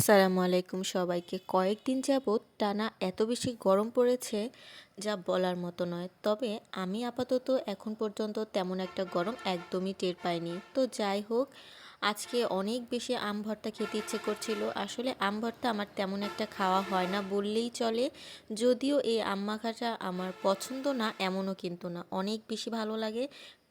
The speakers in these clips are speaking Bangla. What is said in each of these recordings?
আসসালামু আলাইকুম সবাইকে। কয়েকদিন যাবৎ টানা এত বেশি গরম পড়েছে যা বলার মতো নয়। তবে আমি আপাতত এখন পর্যন্ত তেমন একটা গরম একদমই টের পাইনি। তো যাই হোক, আজকে অনেক বেশি আম ভর্তা খেতে ইচ্ছে করছিল। আসলে আম ভর্তা আমার তেমন একটা খাওয়া হয় না বললেই চলে। যদিও এই আম মাখাটা আমার পছন্দ না এমনও কিন্তু না, অনেক বেশি ভালো লাগে।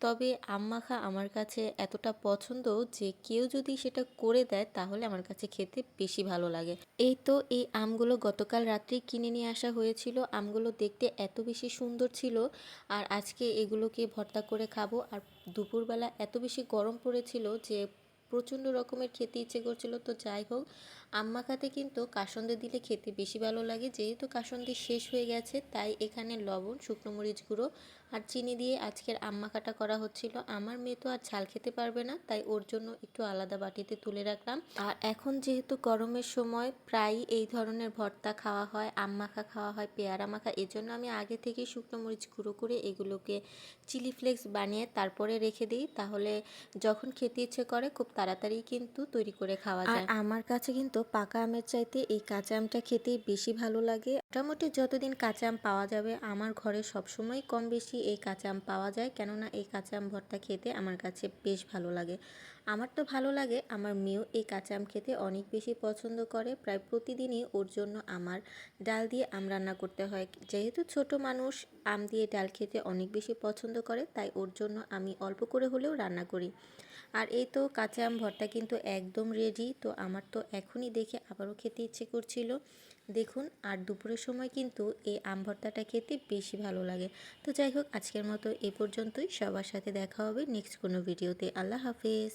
তবে আম মাখা আমার কাছে এতটা পছন্দ যে কেউ যদি সেটা করে দেয় তাহলে আমার কাছে খেতে বেশি ভালো লাগে। এই তো এই আমগুলো গতকাল রাত্রেই কিনে নিয়ে আসা হয়েছিল। আমগুলো দেখতে এত বেশি সুন্দর ছিল, আর আজকে এগুলোকে ভর্তা করে খাবো। আর দুপুরবেলা এত বেশি গরম পড়েছিল যে প্রচণ্ড রকমের খেতে ইচ্ছে করছিল। তো যাই হোক, আম মাখাতে কিন্তু কাসুন্দি দিলে খেতে বেশি ভালো লাগে। যেহেতু কাসুন্দি শেষ হয়ে গেছে তাই এখানে লবণ, শুকনো মরিচ গুঁড়ো আর চিনি দিয়ে আজকের আম মাখাটা করা হচ্ছিল। আমার মেয়ে তো আর ঝাল খেতে পারবে না, তাই ওর জন্য একটু আলাদা বাটিতে তুলে রাখলাম। আর এখন যেহেতু গরমের সময় প্রায় এই ধরনের ভর্তা খাওয়া হয়, আম মাখা খাওয়া হয়, পেয়ারা মাখা, এজন্য আমি আগে থেকেই শুকনো মরিচ গুঁড়ো করে এগুলোকে চিলি ফ্লেক্স বানিয়ে তারপরে রেখে দিই। তাহলে যখন খেতে ইচ্ছে করে খুব তাড়াতাড়ি কিন্তু তৈরি করে খাওয়া যায়। আর আমার কাছে কিন্তু পাকা আমের চাইতে এই কাঁচা আমটা খেতেই বেশি ভালো লাগে। মোটামুটি যতদিন কাঁচা আম পাওয়া যাবে আমার ঘরে সবসময় কম বেশি এই কাঁচা আম পাওয়া যায়, কেননা এই কাঁচা আম ভর্তা খেতে আমার কাছে বেশ ভালো লাগে। আমার তো ভালো লাগে, আমার মেয়েও এই কাঁচা আম খেতে অনেক বেশি পছন্দ করে। প্রায় প্রতিদিনই ওর জন্য আমার ডাল দিয়ে আম রান্না করতে হয়। যেহেতু ছোট মানুষ আম দিয়ে ডাল খেতে অনেক বেশি পছন্দ করে, তাই ওর জন্য আমি অল্প করে হলেও রান্না করি। আর এই তো কাঁচা আম ভর্তা কিন্তু একদম রেডি। তো আমার তো এখনই দেখে আবারও খেতে ইচ্ছে করছিল। দেখুন, আর দুপুরের সময় কিন্তু এই আম ভর্তাটা খেতে বেশি ভালো লাগে। তো যাই হোক, আজকের মতো এ পর্যন্তই। সবার সাথে দেখা হবে নেক্সট কোনো ভিডিওতে। আল্লাহ হাফেজ।